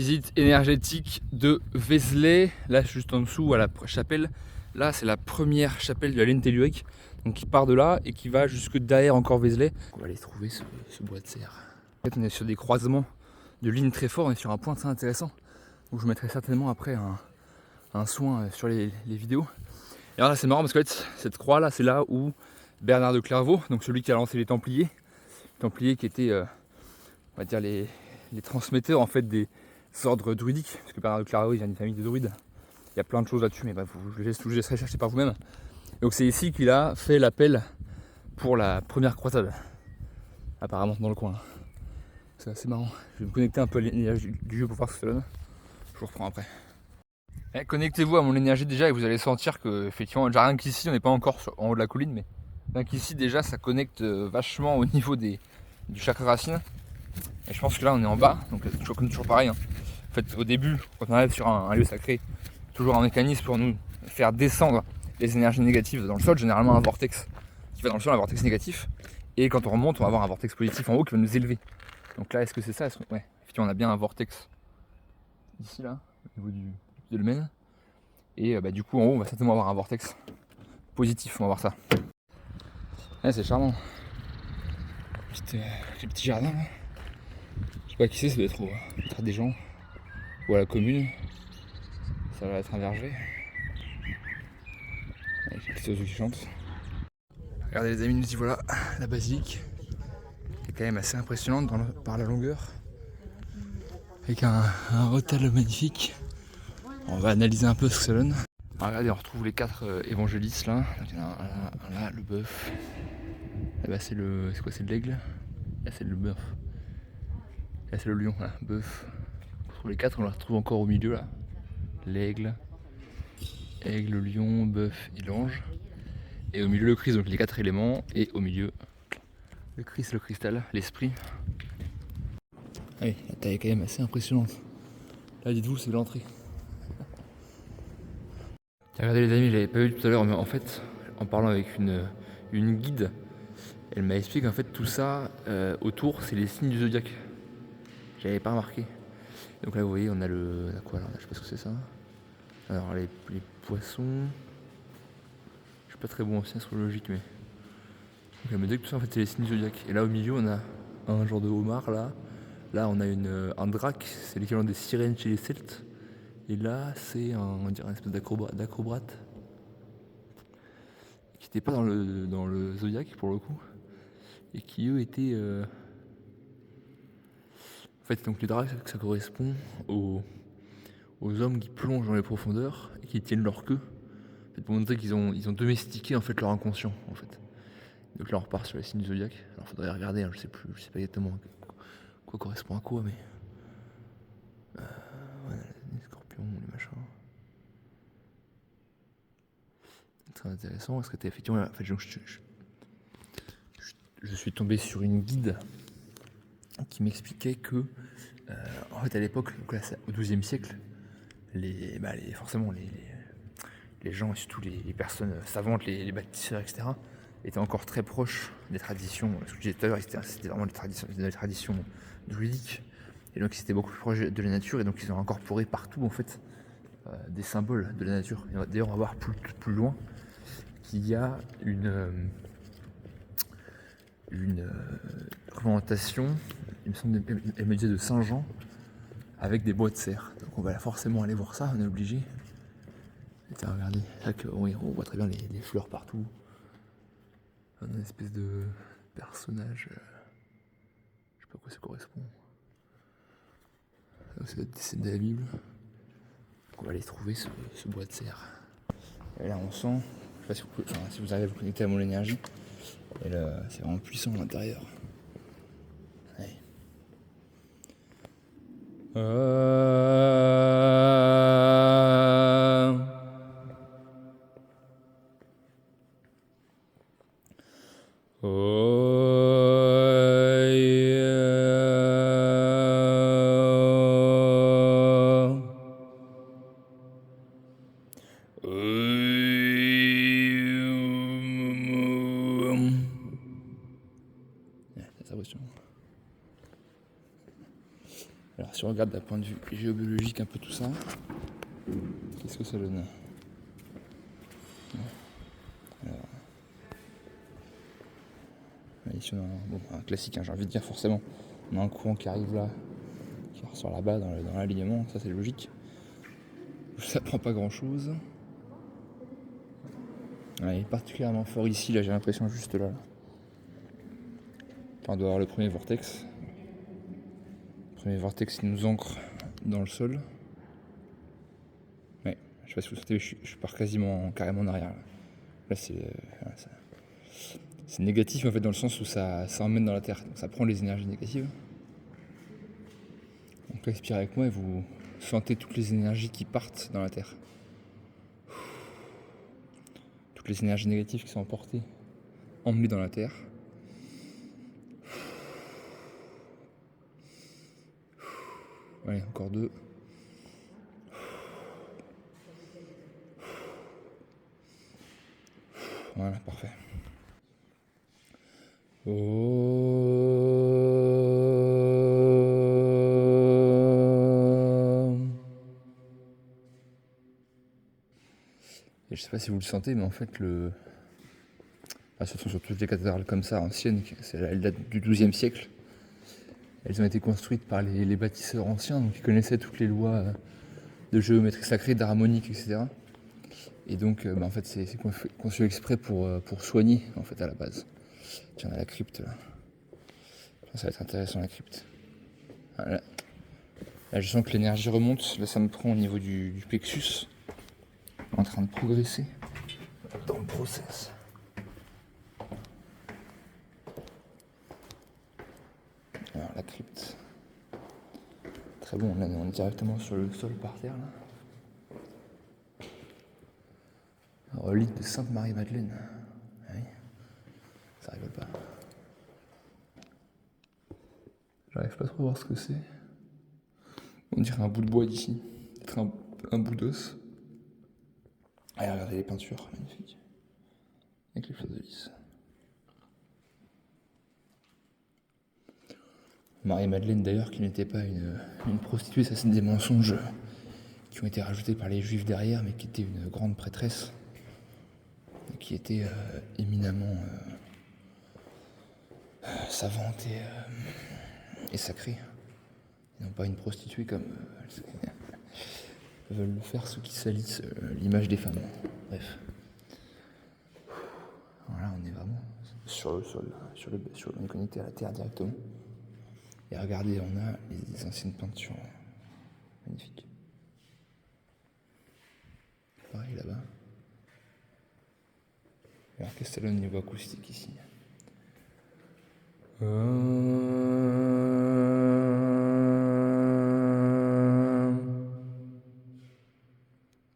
visite énergétique de Vézelay. Là, juste en dessous, à la chapelle. Là, c'est la première chapelle de la Laine Telluec, donc qui part de là et qui va jusque derrière encore Vézelay. On va aller trouver ce bois de serre. En fait, on est sur des croisements de lignes très forts, on est sur un point très intéressant où je mettrai certainement après un soin sur les vidéos. Et alors là, c'est marrant parce que en fait, cette croix là, c'est là où Bernard de Clairvaux, donc celui qui a lancé les Templiers qui étaient, on va dire, les transmetteurs en fait des ordres druidiques, parce que Bernard de Clairvaux il vient d'une famille de druides. Il y a plein de choses là-dessus, mais bah, je vous laisserai chercher par vous-même. Donc c'est ici qu'il a fait l'appel pour la première croisade, apparemment dans le coin. C'est assez marrant. Je vais me connecter un peu à l'énergie du jeu pour voir ce que ça donne. Je vous reprends après. Connectez-vous à mon énergie déjà et vous allez sentir que effectivement, déjà rien qu'ici, on n'est pas encore en haut de la colline, mais rien qu'ici déjà ça connecte vachement au niveau du chakra racine. Et je pense que là on est en bas, donc c'est toujours pareil. Hein. En fait, au début, quand on arrive sur un lieu sacré, toujours un mécanisme pour nous faire descendre les énergies négatives dans le sol, généralement un vortex qui va dans le sol, un vortex négatif. Et quand on remonte, on va avoir un vortex positif en haut qui va nous élever. Donc là, est-ce que c'est ça? Ouais, effectivement, on a bien un vortex ici, là, au niveau du dolmen. Et du coup, en haut, on va certainement avoir un vortex positif, on va voir ça. Ouais, c'est charmant. Les petits jardins, là. Je sais pas qui c'est, ça doit être des gens. Ou à la commune. Ça va être un verger. Avec les petits oiseaux qui chantent. Regardez les amis, nous y voilà, la basilique. Qui est quand même assez impressionnante par la longueur. Avec un retable magnifique. On va analyser un peu ce que ça donne. Alors regardez, on retrouve les 4 évangélistes là. Donc, il y en a un là, le bœuf. Là-bas c'est le. C'est quoi? C'est l'aigle. Là c'est le bœuf. Là c'est le lion, là, bœuf. On retrouve les 4, on les retrouve encore au milieu là. L'aigle, aigle, lion, bœuf et l'ange. Et au milieu le Christ, donc les 4 éléments. Et au milieu le Christ, le cristal, l'esprit. Ah oui, la taille est quand même assez impressionnante. Là dites-vous, c'est l'entrée. Regardez les amis, je l'avais pas vu tout à l'heure, mais en fait, en parlant avec une guide, elle m'a expliqué qu'en fait tout ça autour, c'est les signes du zodiaque. J'avais pas remarqué. Donc là, vous voyez, on a quoi alors là, je sais pas ce que c'est ça. Alors les poissons. Je suis pas très bon en sciences astrologiques, mais. Donc elle me dit que tout ça en fait c'est les signes du zodiaque. Et là au milieu, on a un genre de homard là. Là, on a un drac, c'est l'équivalent des sirènes chez les Celtes. Et là, c'est on dirait une espèce d'acrobrate. Qui n'étaient pas dans le zodiaque pour le coup. Et qui eux étaient. En fait, donc les dracs, ça correspond aux hommes qui plongent dans les profondeurs et qui tiennent leur queue. En fait, pour montrer qu'ils ont domestiqué en fait leur inconscient en fait. Donc là on repart sur les signes du zodiaque. Alors faudrait regarder, hein, je sais pas exactement quoi correspond à quoi, mais. Ouais, les scorpions, les machins. C'est très intéressant parce que t'es effectivement. En fait, je suis tombé sur une guide qui m'expliquait que en fait à l'époque, au XIIe siècle, forcément les gens et surtout les personnes savantes, les bâtisseurs, etc., étaient encore très proches des traditions. Ce que je disais tout à l'heure, c'était vraiment des traditions druidiques. Et donc ils étaient beaucoup plus proches de la nature et donc ils ont incorporé partout en fait des symboles de la nature. Et d'ailleurs on va voir plus loin qu'il y a une représentation, il me semble, elle me disait de Saint-Jean, avec des bois de serre. Donc on va forcément aller voir ça, on est obligé. Et regardez, là on voit très bien les fleurs partout. Un espèce de personnage, je sais pas à quoi ça correspond. Ça doit être des scènes de la Bible. Donc on va aller trouver ce bois de serre. Et là on sent, je sais pas si vous arrivez à vous connecter à mon énergie, et là c'est vraiment puissant à l'intérieur. Allez. Alors Si on regarde d'un point de vue géobiologique un peu tout ça, qu'est-ce que ça donne? Alors, ici on a un classique, hein, j'ai envie de dire forcément. On a un courant qui arrive là, qui ressort là-bas dans l'alignement, ça c'est logique. Ça prend pas grand chose. Ouais, il est particulièrement fort ici, là j'ai l'impression juste là. On doit avoir le premier vortex. Le premier vortex qui nous ancre dans le sol. Ouais, je sais pas si vous sentez, je pars carrément en arrière. Là c'est négatif en fait dans le sens où ça emmène dans la terre. Donc ça prend les énergies négatives. Donc respirez avec moi et vous sentez toutes les énergies qui partent dans la terre. Toutes les énergies négatives qui sont emportées, emmenées dans la terre. Allez, encore 2. Voilà, parfait. Et je sais pas si vous le sentez, mais en fait, surtout sur toutes les cathédrales comme ça, anciennes, elles datent du XIIe siècle. Elles ont été construites par les bâtisseurs anciens, donc ils connaissaient toutes les lois de géométrie sacrée, d'harmonique, etc. Et donc, en fait, c'est conçu exprès pour soigner, en fait, à la base. Tiens, on a la crypte, là. Ça va être intéressant, la crypte. Voilà. Là, je sens que l'énergie remonte. Là, ça me prend au niveau du plexus. En train de progresser dans le process. Alors, la crypte. Très bon, là, on est directement sur le sol par terre, là. Relique de Sainte-Marie-Madeleine. Ah oui, ça rigole pas. J'arrive pas trop à voir ce que c'est. On dirait un bout de bois d'ici. Peut-être un bout d'os. Allez, regardez les peintures, magnifiques. Avec les fleurs de lys. Marie-Madeleine d'ailleurs, qui n'était pas une prostituée, ça c'est des mensonges qui ont été rajoutés par les juifs derrière, mais qui était une grande prêtresse, qui était éminemment savante et sacrée. Et non pas une prostituée comme veulent le faire ceux qui salissent l'image des femmes. Bref. Voilà, on est vraiment sur le sol, on est connecté à la terre directement. Et regardez, on a les anciennes peintures. Magnifiques. Pareil là-bas. Alors qu'est-ce que ça donne au niveau acoustique ici?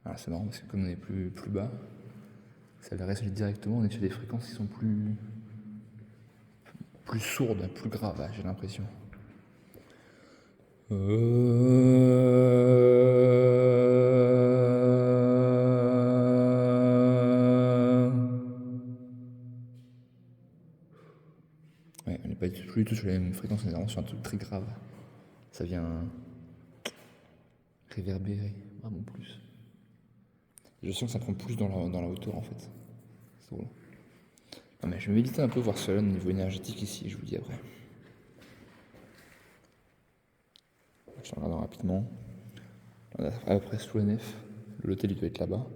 Alors c'est marrant parce que comme on est plus bas, ça va résonner directement, on est sur des fréquences qui sont plus sourdes, plus graves, j'ai l'impression. Ouais, on n'est pas du tout sur les mêmes fréquences, on est vraiment sur un truc très grave. Ça vient réverbérer vraiment plus. Je sens que ça prend plus dans la hauteur en fait. C'est drôle. Non mais je vais méditer un peu, voir cela au niveau énergétique ici, je vous dis après. Je regarde rapidement. On a à peu près sous la nef. L'hôtel il doit être là-bas.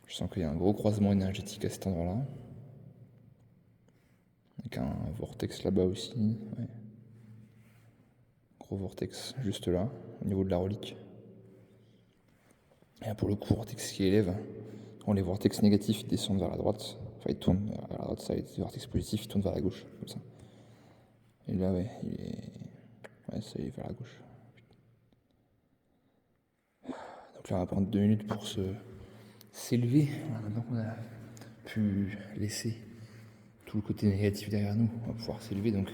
Je sens qu'il y a un gros croisement énergétique à cet endroit-là. Avec un vortex là-bas aussi. Ouais. Gros vortex juste là, au niveau de la relique. Et là, pour le coup, vortex qui élève. Quand les vortex négatifs ils descendent vers la droite. Enfin, ils tournent vers la droite, ça, les vortex positifs ils tournent vers la gauche, comme ça. Et là, ouais, ça y est vers la gauche. Donc là, on va prendre 2 minutes pour s'élever. Voilà, maintenant qu'on a pu laisser tout le côté négatif derrière nous, on va pouvoir s'élever. Donc,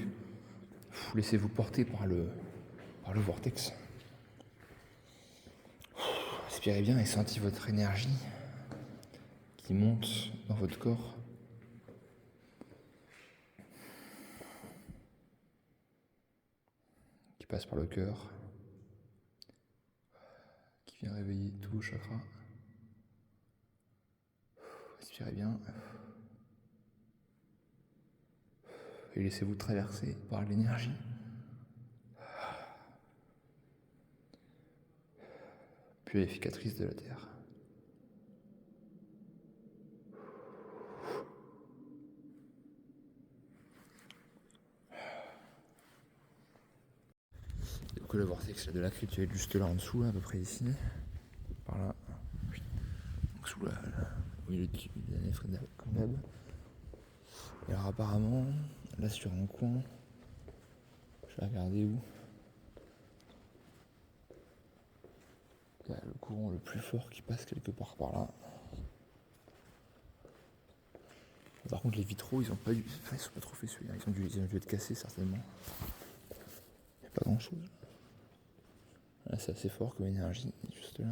laissez-vous porter par le vortex. Respirez bien et sentez votre énergie qui monte dans votre corps. Qui passe par le cœur. Bien réveiller tous vos chakras. Respirez bien. Et laissez-vous traverser par l'énergie. Purificatrice de la Terre. Donc le vortex de la crypte est juste là en dessous, là, à peu près ici. Par là. Donc sous la au milieu de la nef comme d'hab. Et alors apparemment, là sur un coin, je vais regarder où. Il y a le courant le plus fort qui passe quelque part par là. Par contre les vitraux ils ont pas dû. Enfin, ils sont pas trop fait celui-là, ils ont dû être cassés certainement. Il n'y a pas grand chose. Là c'est assez fort comme énergie, juste là.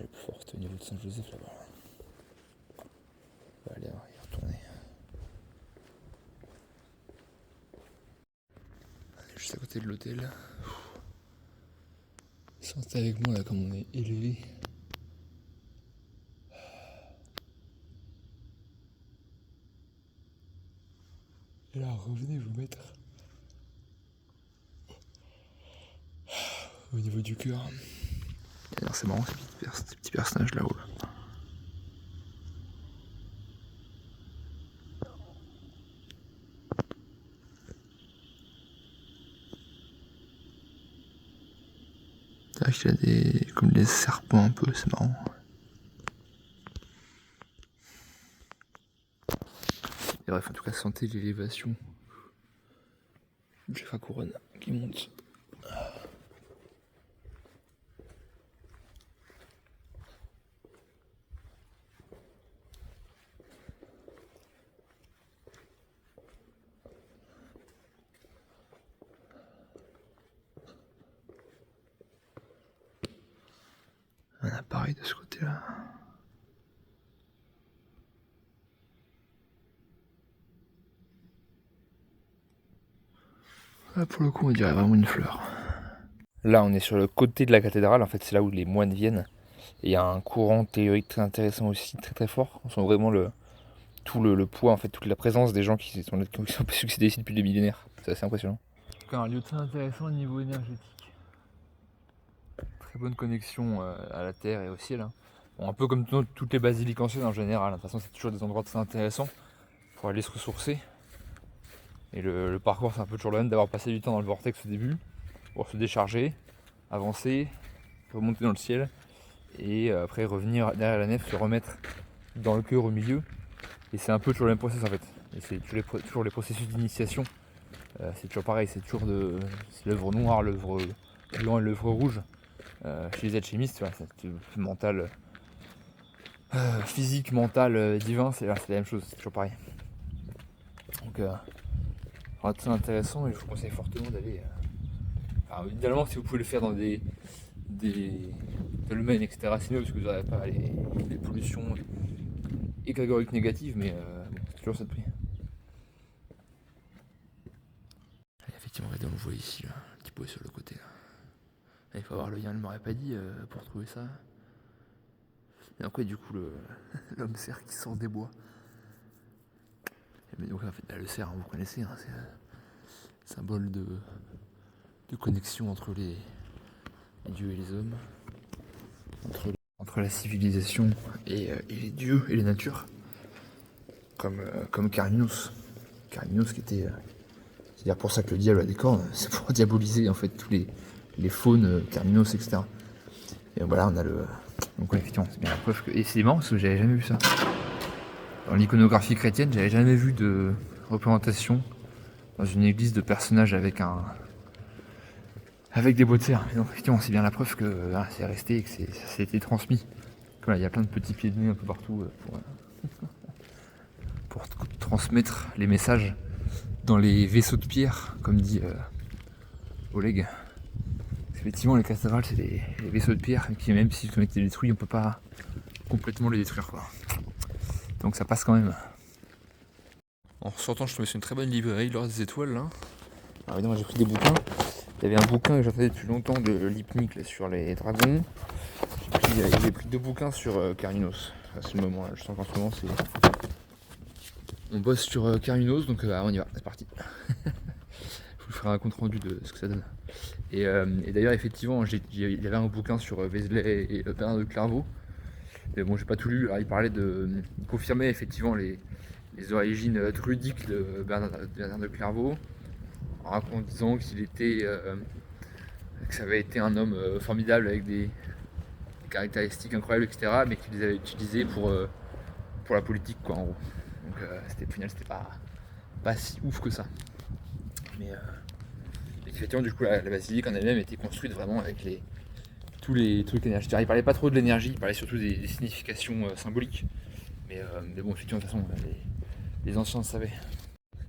Le plus fort au niveau de Saint-Joseph là-bas. On va aller y retourner. Juste à côté de l'hôtel. Sentez avec moi là comme on est élevé. Et là revenez vous mettre au niveau du cœur. Alors c'est marrant ces petits personnages là-haut. C'est vrai qu'il y a comme des serpents un peu, c'est marrant. Et bref, en tout cas, sentez l'élévation du chakra couronne qui monte. Un appareil de ce côté-là. Là, pour le coup, on dirait vraiment une fleur. Là, on est sur le côté de la cathédrale. En fait, c'est là où les moines viennent. Et il y a un courant théorique très intéressant aussi, très très fort. On sent vraiment tout le poids, en fait, toute la présence des gens qui sont succédés ici depuis des millénaires. C'est assez impressionnant. C'est un lieu très intéressant au niveau énergétique. Très bonne connexion à la terre et au ciel. Bon, un peu comme toutes les basiliques anciennes en général. De toute façon, c'est toujours des endroits très intéressants pour aller se ressourcer. Et le parcours, c'est un peu toujours le même, d'avoir passé du temps dans le vortex au début, pour se décharger, avancer, remonter dans le ciel, et après revenir derrière la nef, se remettre dans le cœur au milieu. Et c'est un peu toujours le même processus en fait. Et c'est toujours les processus d'initiation. C'est toujours pareil, c'est toujours l'œuvre noire, l'œuvre blanc et l'œuvre rouge. Chez les alchimistes, c'est mental, physique, mental, divin, c'est la même chose, c'est toujours pareil. Donc, très intéressant et je vous conseille fortement d'aller. Idéalement, si vous pouvez le faire dans des dolmens, etc., c'est mieux parce que vous n'aurez pas les pollutions catégoriques négatives, mais bon, c'est toujours ça de prix. Effectivement, regardez, on le voit ici, là, un petit peu sur le côté. Là. Il faut avoir le lien, elle ne m'aurait pas dit pour trouver ça. Et donc, ouais, du coup, l'homme cerf qui sort des bois. Mais donc, en fait, là, le cerf, vous connaissez, c'est un symbole de connexion entre les dieux et les hommes, entre la civilisation et les dieux et les natures, comme Carminus. Carminus qui était... c'est-à-dire pour ça que le diable a des cornes, c'est pour diaboliser en fait tous les faunes, Carminus, etc. Et voilà, on a le... Donc ouais, effectivement, c'est bien la preuve que... Et c'est marrant parce que j'avais jamais vu ça. Dans l'iconographie chrétienne, j'avais jamais vu de représentation dans une église de personnages avec des bois de cerf. Et donc effectivement, c'est bien la preuve que c'est resté et que ça s'est été transmis Voilà, il y a plein de petits pieds de nez un peu partout pour transmettre les messages dans les vaisseaux de pierre, comme dit Oleg. Effectivement, les cathédrales, c'est des vaisseaux de pierre qui, même si ont été détruits, on peut pas complètement les détruire, quoi. Donc ça passe quand même. En sortant, je tombais sur une très bonne librairie, l'Or des Étoiles, là. Alors évidemment, j'ai pris des bouquins. Il y avait un bouquin que j'attendais depuis longtemps de Lipnik là, sur les dragons. J'ai pris 2 bouquins sur Carninos. C'est le moment, là. Je sens qu'en ce moment, on bosse sur Carninos, donc on y va, c'est parti. Je vous ferai un compte rendu de ce que ça donne. Et d'ailleurs, effectivement, il y avait un bouquin sur Vézelay et Bernard de Clairvaux. Mais bon, j'ai pas tout lu. Alors, il confirmait effectivement les origines druidiques de Bernard de Clairvaux, en disant que ça avait été un homme formidable avec des caractéristiques incroyables, etc., mais qu'il les avait utilisés pour la politique, quoi, en gros. Donc, au final, c'était pas si ouf que ça. Mais effectivement, du coup, la basilique en elle-même était construite vraiment avec tous les trucs énergétiques. Il parlait pas trop de l'énergie, il parlait surtout des significations symboliques. Mais bon, effectivement, de toute façon, les anciens le savaient.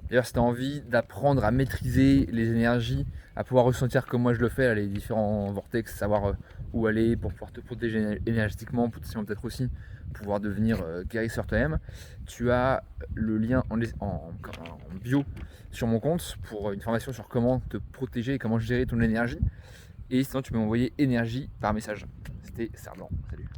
D'ailleurs, si tu as envie d'apprendre à maîtriser les énergies, à pouvoir ressentir comme moi je le fais, là, les différents vortex, savoir où aller pour pouvoir te protéger énergétiquement, potentiellement peut-être aussi pouvoir devenir guérisseur toi-même, tu as le lien en bio sur mon compte pour une formation sur comment te protéger et comment gérer ton énergie. Et sinon, tu peux m'envoyer énergie par message. C'était Serment. Salut.